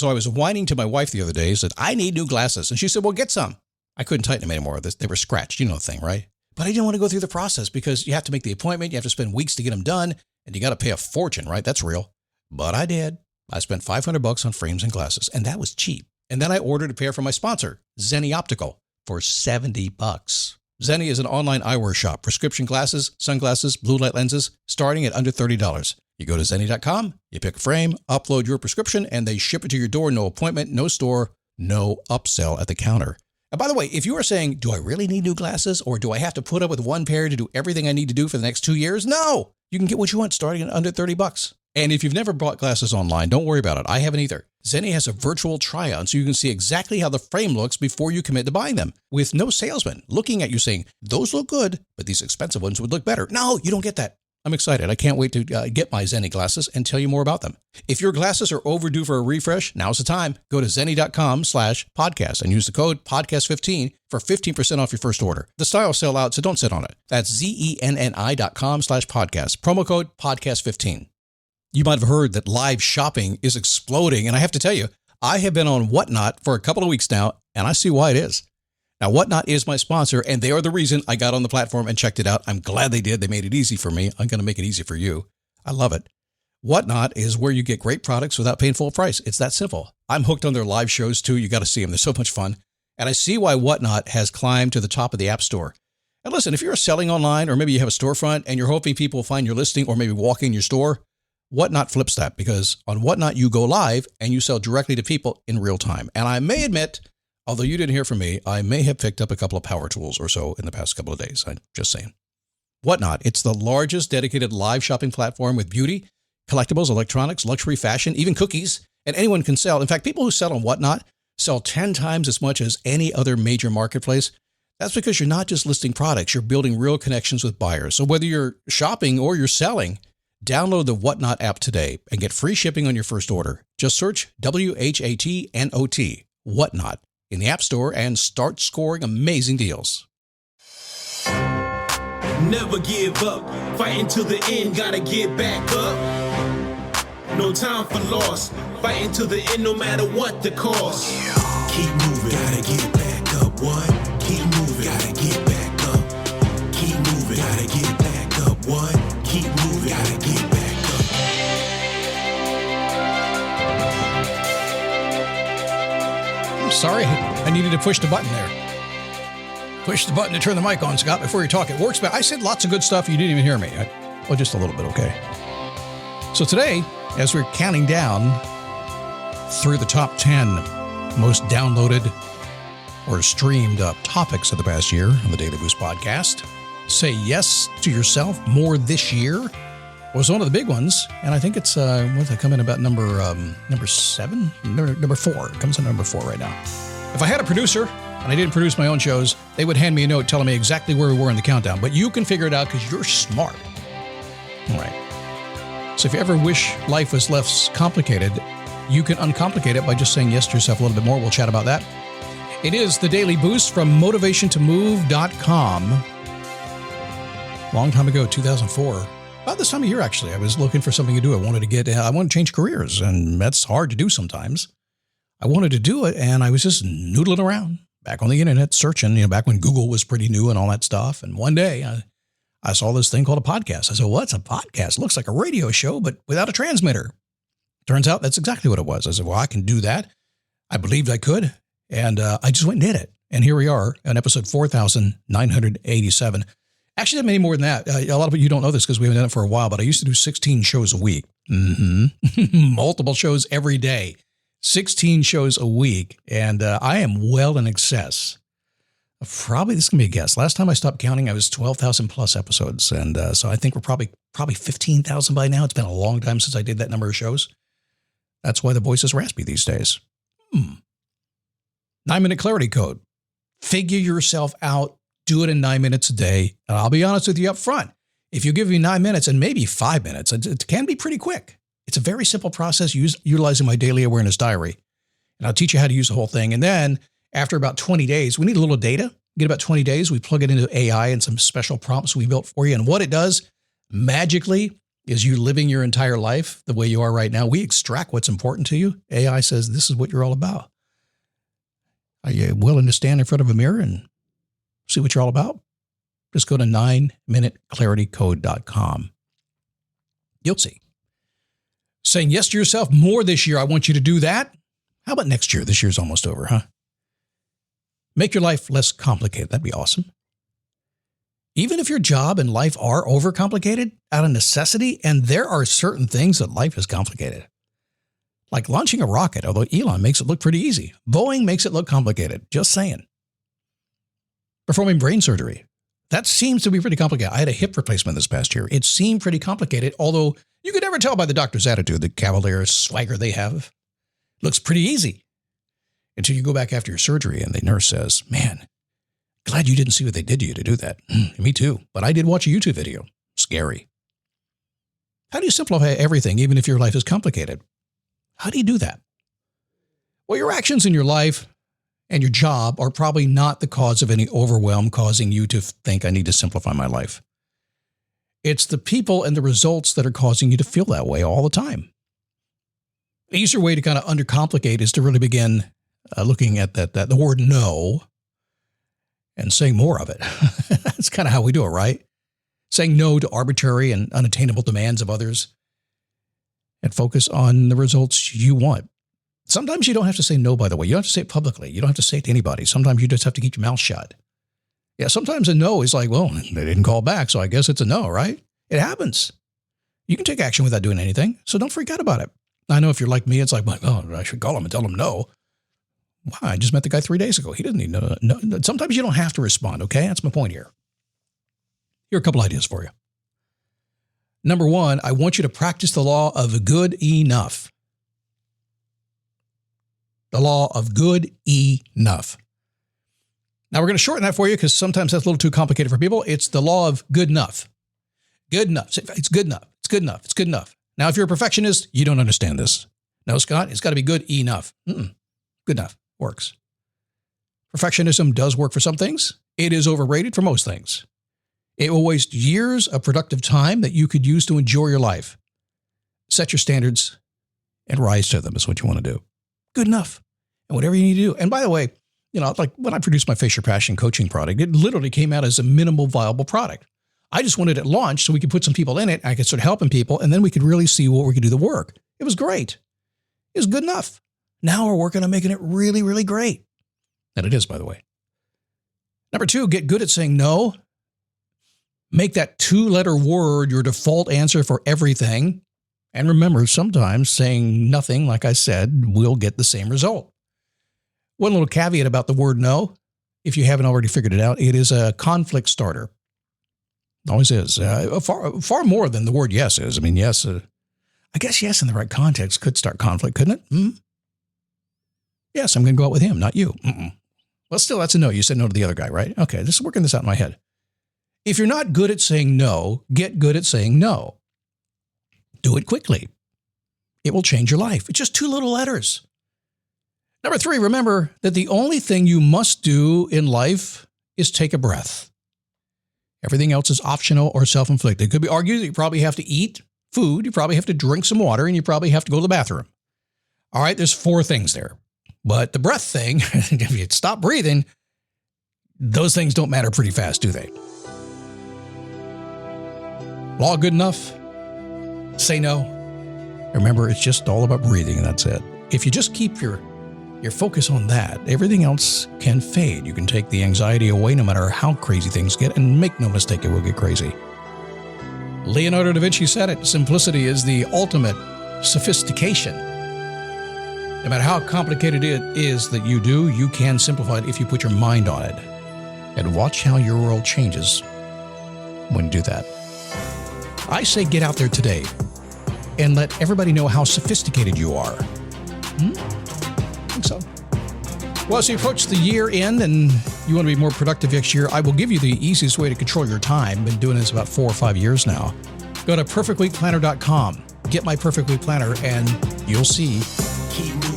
So I was whining to my wife the other day, said, I need new glasses. And she said, well, get some. I couldn't tighten them anymore. They were scratched. You know the thing, right? But I didn't want to go through the process because you have to make the appointment. You have to spend weeks to get them done. And you got to pay a fortune, right? That's real. But I did. I spent $500 on frames and glasses, and that was cheap. And then I ordered a pair from my sponsor, Zenni Optical, for $70. Zenni is an online eyewear shop. Prescription glasses, sunglasses, blue light lenses, starting at under $30. You go to Zenni.com, you pick a frame, upload your prescription, and they ship it to your door. No appointment, no store, no upsell at the counter. And by the way, if you are saying, do I really need new glasses, or do I have to put up with one pair to do everything I need to do for the next 2 years? No! You can get what you want starting at under $30. And if you've never bought glasses online, don't worry about it. I haven't either. Zenni has a virtual try-on, so you can see exactly how the frame looks before you commit to buying them, with no salesman looking at you saying, those look good, but these expensive ones would look better. No, you don't get that. I'm excited. I can't wait to get my Zenni glasses and tell you more about them. If your glasses are overdue for a refresh, now's the time. Go to Zenni.com/podcast and use the code podcast15 for 15% off your first order. The styles sell out, so don't sit on it. That's Zenni.com/podcast. Promo code podcast15. You might have heard that live shopping is exploding, and I have to tell you, I have been on Whatnot for a couple of weeks now, and I see why it is. Now, Whatnot is my sponsor, and they are the reason I got on the platform and checked it out. I'm glad they did. They made it easy for me. I'm going to make it easy for you. I love it. Whatnot is where you get great products without paying full price. It's that simple. I'm hooked on their live shows, too. You got to see them. They're so much fun. And I see why Whatnot has climbed to the top of the App Store. And listen, if you're selling online, or maybe you have a storefront, and you're hoping people will find your listing or maybe walk in your store, Whatnot flips that, because on Whatnot, you go live and you sell directly to people in real time. And I may admit, although you didn't hear from me, I may have picked up a couple of power tools or so in the past couple of days. I'm just saying. Whatnot, it's the largest dedicated live shopping platform with beauty, collectibles, electronics, luxury, fashion, even cookies, and anyone can sell. In fact, people who sell on Whatnot sell 10 times as much as any other major marketplace. That's because you're not just listing products, you're building real connections with buyers. So whether you're shopping or you're selling, download the Whatnot app today and get free shipping on your first order. Just search WHATNOT, Whatnot, in the App Store and start scoring amazing deals. Never give up, fighting till the end, gotta get back up. No time for loss, fighting till the end no matter what the cost. Keep moving, gotta get back up, what? Keep moving, gotta get back up. Keep moving, gotta get back up, what? Keep moving, gotta get back up. I'm sorry, I needed to push the button there. Push the button to turn the mic on, Scott, before you talk. It works, but I said lots of good stuff. You didn't even hear me. Well, just a little bit, okay. So today, as we're counting down through the top 10 most downloaded or streamed topics of the past year on the Daily Boost podcast, say yes to yourself more this year was one of the big ones. And I think it's, what's that come in about number 7? Number 4. It comes in number 4 right now. If I had a producer and I didn't produce my own shows, they would hand me a note telling me exactly where we were in the countdown. But you can figure it out because you're smart. All right. So if you ever wish life was less complicated, you can uncomplicate it by just saying yes to yourself a little bit more. We'll chat about that. It is the Daily Boost from motivationtomove.com. Long time ago, 2004. About this time of year, actually, I was looking for something to do. I wanted to change careers, and that's hard to do sometimes. I wanted to do it, and I was just noodling around back on the internet, searching, back when Google was pretty new and all that stuff. And one day I saw this thing called a podcast. I said, what's a podcast? It looks like a radio show, but without a transmitter. Turns out that's exactly what it was. I said, well, I can do that. I believed I could. And I just went and did it. And here we are on episode 4,987. Actually, many more than that. A lot of you don't know this because we haven't done it for a while, but I used to do 16 shows a week. Multiple shows every day. 16 shows a week. And I am well in excess. Probably, this is going to be a guess. Last time I stopped counting, I was 12,000 plus episodes. And so I think we're probably 15,000 by now. It's been a long time since I did that number of shows. That's why the voice is raspy these days. 9-minute clarity code. Figure yourself out. Do it in 9 minutes a day. And I'll be honest with you up front. If you give me 9 minutes and maybe 5 minutes, it can be pretty quick. It's a very simple process utilizing my daily awareness diary. And I'll teach you how to use the whole thing. And then after about 20 days, we need a little data. Get about 20 days. We plug it into AI and some special prompts we built for you. And what it does magically Is you living your entire life the way you are right now? We extract what's important to you. AI says this is what you're all about. Are you willing to stand in front of a mirror and see what you're all about? Just go to 9minuteclaritycode.com. You'll see. Saying yes to yourself more this year. I want you to do that. How about next year? This year's almost over, huh? Make your life less complicated. That'd be awesome. Even if your job and life are overcomplicated out of necessity, and there are certain things that life is complicated. Like launching a rocket, although Elon makes it look pretty easy. Boeing makes it look complicated. Just saying. Performing brain surgery. That seems to be pretty complicated. I had a hip replacement this past year. It seemed pretty complicated, although you could never tell by the doctor's attitude, the cavalier swagger they have. Looks pretty easy. Until you go back after your surgery and the nurse says, man, glad you didn't see what they did to you to do that. Me too. But I did watch a YouTube video. Scary. How do you simplify everything, even if your life is complicated? How do you do that? Well, your actions in your life and your job are probably not the cause of any overwhelm causing you to think I need to simplify my life. It's the people and the results that are causing you to feel that way all the time. An easier way to kind of undercomplicate is to really begin looking at the word no and saying more of it. That's kind of how we do it, right? Saying no to arbitrary and unattainable demands of others and focus on the results you want. Sometimes you don't have to say no, by the way. You don't have to say it publicly. You don't have to say it to anybody. Sometimes you just have to keep your mouth shut. Yeah, sometimes a no is like, well, they didn't call back, so I guess it's a no, right? It happens. You can take action without doing anything, so don't freak out about it. I know if you're like me, it's like, oh, I should call him and tell him no. Wow, I just met the guy 3 days ago. He doesn't need no. Sometimes you don't have to respond, okay? That's my point here. Here are a couple ideas for you. Number one, I want you to practice the law of good enough. The law of good enough. Now, we're going to shorten that for you because sometimes that's a little too complicated for people. It's the law of good enough. Good enough. It's good enough. It's good enough. It's good enough. Now, if you're a perfectionist, you don't understand this. No, Scott, it's got to be good enough. Good enough works. Perfectionism does work for some things. It is overrated for most things. It will waste years of productive time that you could use to enjoy your life. Set your standards and rise to them is what you want to do. Good enough. And whatever you need to do. And by the way, like when I produced my Face Your Passion coaching product, it literally came out as a minimal viable product. I just wanted it launched so we could put some people in it. I could start helping people, and then we could really see what we could do the work. It was great. It was good enough. Now we're working on making it really, really great. And it is, by the way. Number two, get good at saying no. Make that 2-letter word your default answer for everything. And remember, sometimes saying nothing, like I said, will get the same result. One little caveat about the word no, if you haven't already figured it out, it is a conflict starter. It always is. Far more than the word yes is. I mean, yes, I guess yes in the right context could start conflict, couldn't it? Yes, I'm going to go out with him, not you. Well, still, that's a no. You said no to the other guy, right? Okay, just working this out in my head. If you're not good at saying no, get good at saying no. Do it quickly. It will change your life. It's just 2 little letters. Number 3, remember that the only thing you must do in life is take a breath. Everything else is optional or self-inflicted. It could be argued that you probably have to eat food, you probably have to drink some water, and you probably have to go to the bathroom. All right, there's 4 things there. But the breath thing, if you stop breathing, those things don't matter pretty fast, do they? Law good enough? Say no. Remember, it's just all about breathing, and that's it. If you just keep your focus on that, everything else can fade. You can take the anxiety away no matter how crazy things get, and make no mistake, it will get crazy. Leonardo da Vinci said it, simplicity is the ultimate sophistication. No matter how complicated it is that you do, you can simplify it if you put your mind on it. And watch how your world changes when you do that. I say get out there today and let everybody know how sophisticated you are. I think so. Well, as you approach the year end and you want to be more productive next year, I will give you the easiest way to control your time. Been doing this about 4 or 5 years now. Go to perfectweekplanner.com. Get my Perfect Week Planner and you'll see. Keep moving.